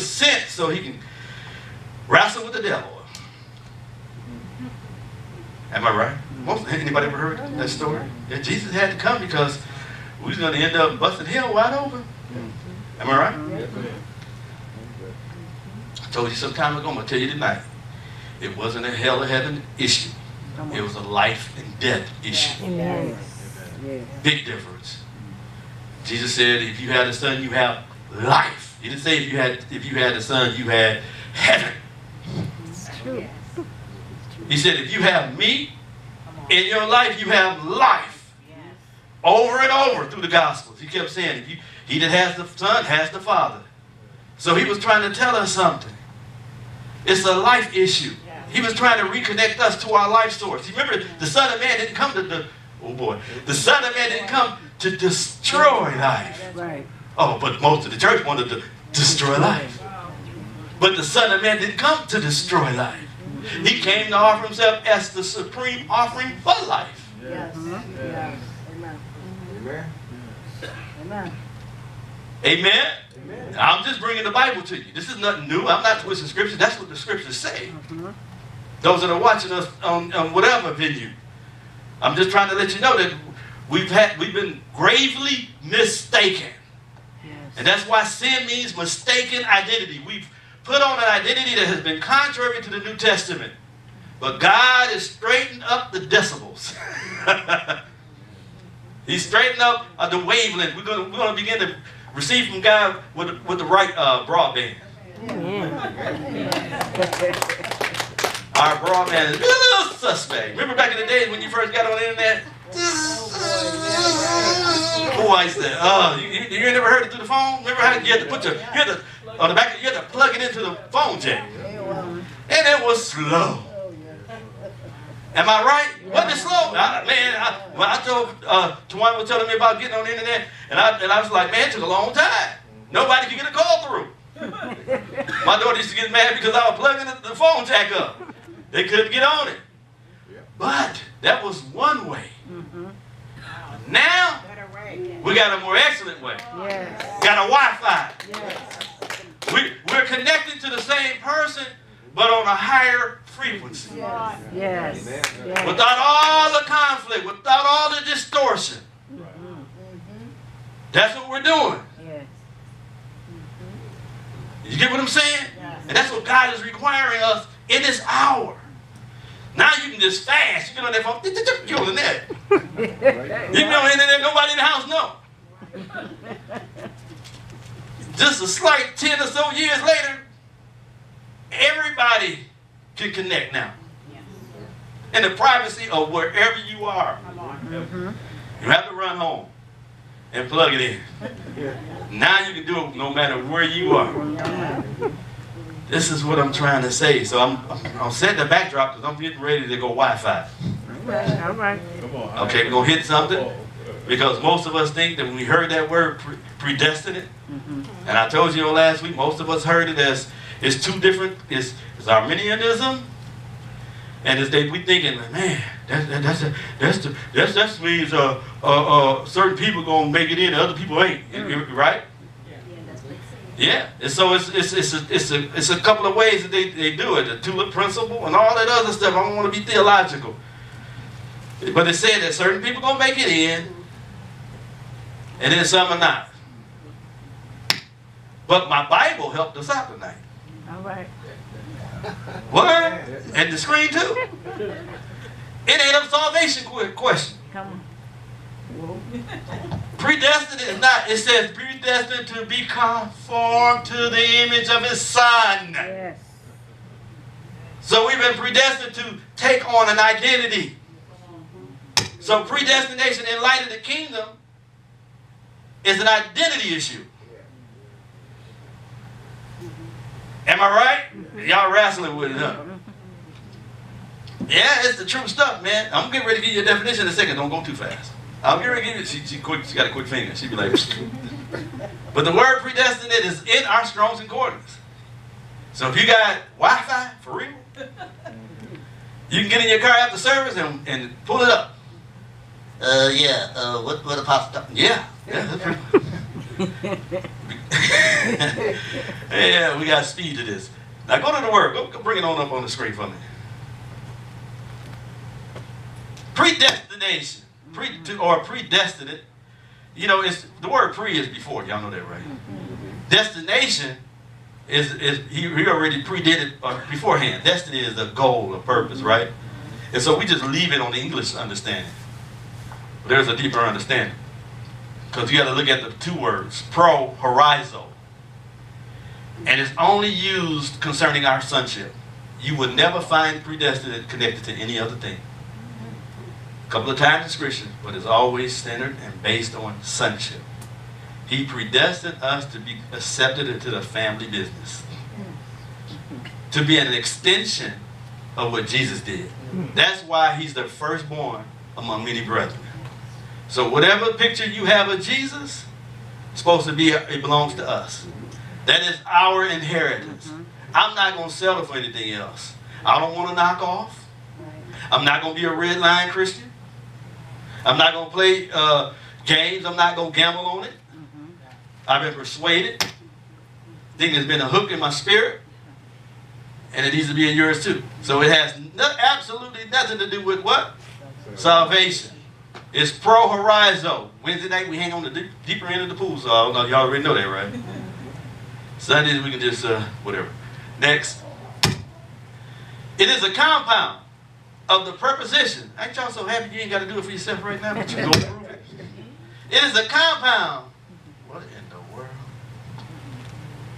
was sent so he can wrestle with the devil. Am I right? Anybody ever heard that story? Yeah, Jesus had to come because we was going to end up busting hell wide open. Am I right? I told you some time ago, I'm going to tell you tonight. It wasn't a hell or heaven issue. It was a life and death issue. Big difference. Jesus said, if you had a son, you have life. He didn't say if you had a son, you had heaven. He said, if you have me in your life, you have life. Over and over through the Gospels. He kept saying, he that has the Son has the Father. So he was trying to tell us something. It's a life issue. He was trying to reconnect us to our life source. Remember, the Son of Man didn't come to the Son of Man didn't come to destroy life. Right. Oh, but most of the church wanted to destroy life. But the Son of Man didn't come to destroy life. He came to offer himself as the supreme offering for life. Yes. Yes. Amen. Amen. Amen. Amen? Amen. I'm just bringing the Bible to you. This is nothing new. I'm not twisting scriptures. That's what the scriptures say. Those that are watching us on whatever venue. I'm just trying to let you know that we've been gravely mistaken. Yes. And that's why sin means mistaken identity. We've put on an identity that has been contrary to the New Testament. But God has straightened up the decibels. He's straightened up the wavelength. We're going to begin to receive from God with the right broadband. Our broadband is a little suspect. Remember back in the days when you first got on the internet? Who I said, oh, you never heard it through the phone? Remember how you had to put you had to plug it into the phone jack. And it was slow. Am I right? Wasn't it slow? When I told Tawana was telling me about getting on the internet, and I was like, man, it took a long time. Nobody could get a call through. My daughter used to get mad because I was plugging the phone jack up. They couldn't get on it. But that was one way. Now, we got a more excellent way. Yes. Got a Wi-Fi. Yes. We're connected to the same person, but on a higher frequency. Yes. Yes. Yes. Without all the conflict, without all the distortion. That's what we're doing. Yes. You get what I'm saying? And that's what God is requiring us in this hour. Now you can just fast. You get on that phone. You're on the net. You can be on the internet. Nobody in the house know. Just a slight 10 or so years later, everybody can connect now. In the privacy of wherever you are. You have to run home and plug it in. Now you can do it no matter where you are. This is what I'm trying to say. So I'm setting the backdrop because I'm getting ready to go Wi-Fi. All right. Okay, we're going to hit something. Because most of us think that when we heard that word predestinate, and I told you last week, most of us heard it as it's two different, it's Arminianism, and we thinking, man, that means certain people gonna make it in, and other people ain't, right? Yeah, and so it's a couple of ways that they do it, the tulip principle and all that other stuff. I don't want to be theological, but it said that certain people gonna make it in, and then some are not. But my Bible helped us out tonight. All right. What? And the screen too. It ain't a salvation question. Come on. Predestined is not. It says predestined to be conformed to the image of His Son. Yes. So we've been predestined to take on an identity. So predestination in light of the kingdom is an identity issue. Am I right? Y'all wrestling with it, huh? Yeah, it's the true stuff, man. I'm getting ready to give you a definition in a second. Don't go too fast. I'm getting ready to give you, she got a quick finger. She'd be like, but the word predestinate is in our Strong's Concordance. So if you got Wi-Fi, for real, you can get in your car after service and pull it up. What Apostle? Yeah. Yeah, we got speed to this. Now go to the word. Go bring it on up on the screen for me. Predestination. Or predestinate. You know, it's the word pre is before. Y'all know that, right? Destination is he already predid it beforehand. Destiny is the goal, a purpose, right? And so we just leave it on the English understanding. But there's a deeper understanding. Because you got to look at the two words, pro, horizo. And it's only used concerning our sonship. You will never find predestinate connected to any other thing. A couple of times in Scripture, but it's always centered and based on sonship. He predestined us to be accepted into the family business. To be an extension of what Jesus did. That's why he's the firstborn among many brethren. So whatever picture you have of Jesus, it's supposed to be, it belongs to us. That is our inheritance. I'm not going to settle for anything else. I don't want to knock off. I'm not going to be a red line Christian. I'm not going to play games. I'm not going to gamble on it. I've been persuaded. I think there's been a hook in my spirit. And it needs to be in yours too. So it has absolutely nothing to do with what? Salvation. It's pro horizo. Wednesday night we hang on the deeper end of the pool, so y'all already know that, right? Sundays we can just, whatever. Next. It is a compound of the preposition. Ain't y'all so happy you ain't got to do it for yourself right now, but you go prove it. It is a compound. What in the world?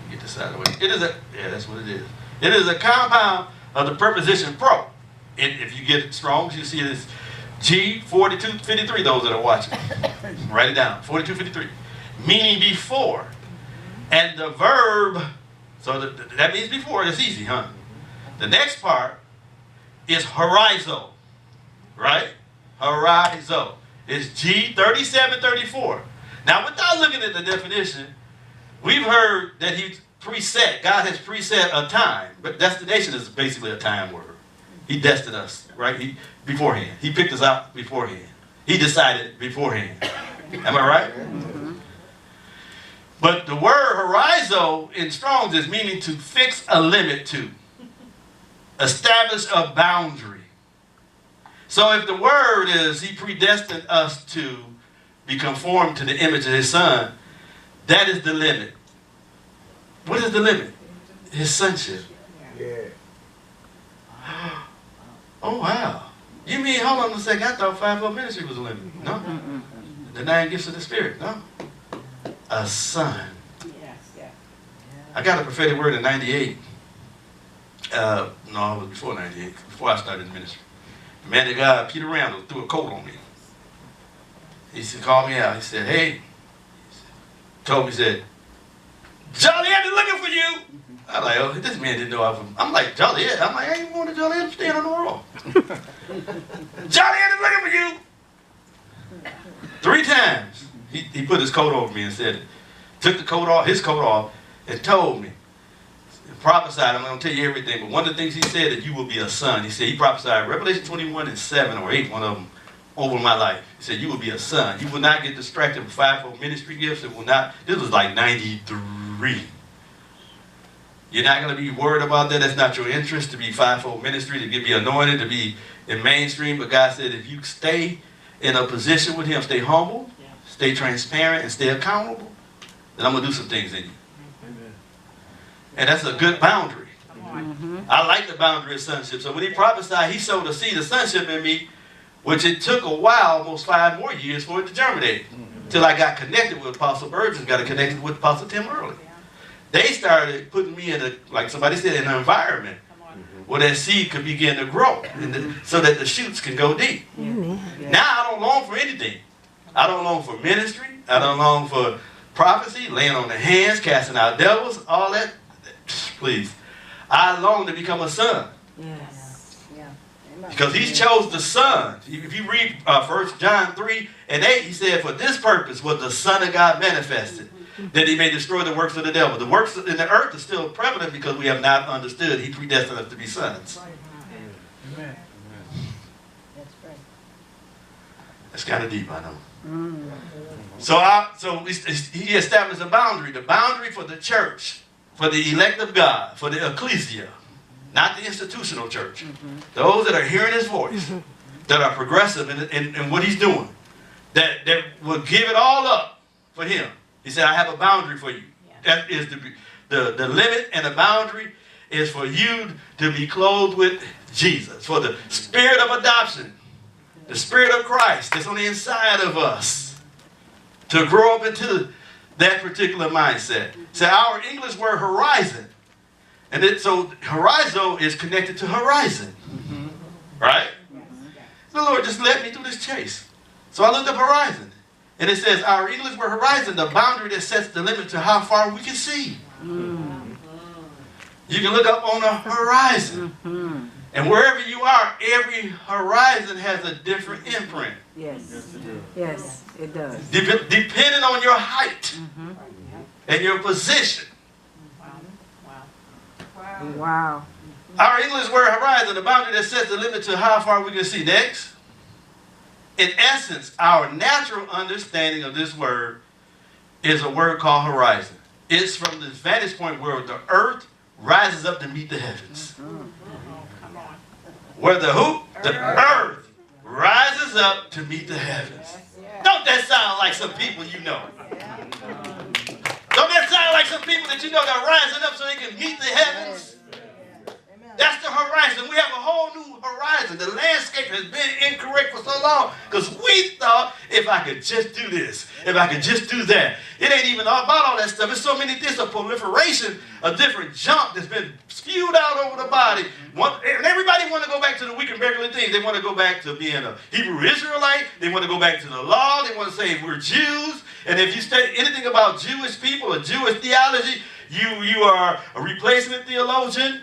Get this out of the way. It is a, yeah, that's what it is. It is a compound of the preposition pro. If you get it strong, you see it as G4253, those that are watching. Write it down, 4253. Meaning before. And the verb, so that means before, that's easy, huh? The next part is horizo, right? Horizo. It's G3734. Now, without looking at the definition, we've heard that he preset, God has preset a time, but destination is basically a time word. He destined us, right? Beforehand. He picked us out beforehand. He decided beforehand. Am I right? But the word horizo in Strong's is meaning to fix a limit to. Establish a boundary. So if the word is he predestined us to be conformed to the image of his son, that is the limit. What is the limit? His sonship. Yeah. Oh, wow. You mean, hold on a second, I thought fivefold ministry was a limit. No. The 9 gifts of the Spirit. No. A son. Yes, yes. I got a prophetic word in 98. No, it was before 98, before I started the ministry. The man of God, Peter Randall, threw a coat on me. He said, called me out. He said, hey, told me, he said, Jolly Ed is looking for you. I was like, oh, this man didn't know I was. I'm like, Jolly Ed. I'm like, I ain't going to Jolly Ed, stand on the wall. Jolly Ed is looking for you. 3 times. He put his coat over me and said, took the coat off, his coat off, and told me, prophesied, I'm going to tell you everything, but one of the things he said that you will be a son. He said, he prophesied Revelation 21 and 7 or 8, one of them, over my life. He said, you will be a son. You will not get distracted with fivefold ministry gifts. It will not, this was like 93. You're not going to be worried about that. That's not your interest to be fivefold ministry, to be anointed, to be in mainstream. But God said, if you stay in a position with him, stay humble, stay transparent, and stay accountable, then I'm going to do some things in you. And that's a good boundary. I like the boundary of sonship. So when he prophesied, he sowed a seed of sonship in me, which it took a while, almost 5 more years for it to germinate. Till I got connected with Apostle Burgess, got connected with Apostle Tim Early. They started putting me in a, like somebody said, in an environment where that seed could begin to grow, so that the shoots can go deep. Now I don't long for anything. I don't long for ministry. I don't long for prophecy, laying on the hands, casting out devils, all that. Please. I long to become a son. Yes. Yeah. Because he chose the son. If you read 1 John 3 and 8, he said, for this purpose was the Son of God manifested, that he may destroy the works of the devil. The works in the earth are still prevalent because we have not understood. He predestined us to be sons. Amen. That's right. That's kind of deep, I know. So he established a boundary, the boundary for the church, for the elect of God, for the ecclesia, not the institutional church. Those that are hearing his voice, that are progressive in what he's doing, that will give it all up for him. He said, I have a boundary for you. That is the limit and the boundary is for you to be clothed with Jesus, for the spirit of adoption, the spirit of Christ that's on the inside of us, to grow up into that particular mindset. So our English word horizon, and so horizo is connected to horizon, right? The Lord just led me through this chase. So I looked up horizon, and it says our English word horizon, the boundary that sets the limit to how far we can see. You can look up on a horizon. And wherever you are, every horizon has a different imprint. Yes. Yes, it does. Depending on your height and your position. Wow. Our English word horizon, the boundary that sets the limit to how far we can see. Next. In essence, our natural understanding of this word is a word called horizon. It's from the vantage point where the earth rises up to meet the heavens. Where the who? The earth rises up to meet the heavens. Don't that sound like some people you know? Don't that sound like some people that you know that are rising up so they can meet the heavens? That's the horizon. We have a whole new horizon. The landscape has been incorrect for so long because we thought if I could just do this, if I could just do that. It ain't even about all that stuff. There's so many things, a proliferation of different junk that's been spewed out over the body. And everybody want to go back to the weak and regular things. They want to go back to being a Hebrew Israelite. They want to go back to the law. They want to say we're Jews. And if you study anything about Jewish people or Jewish theology, you are a replacement theologian.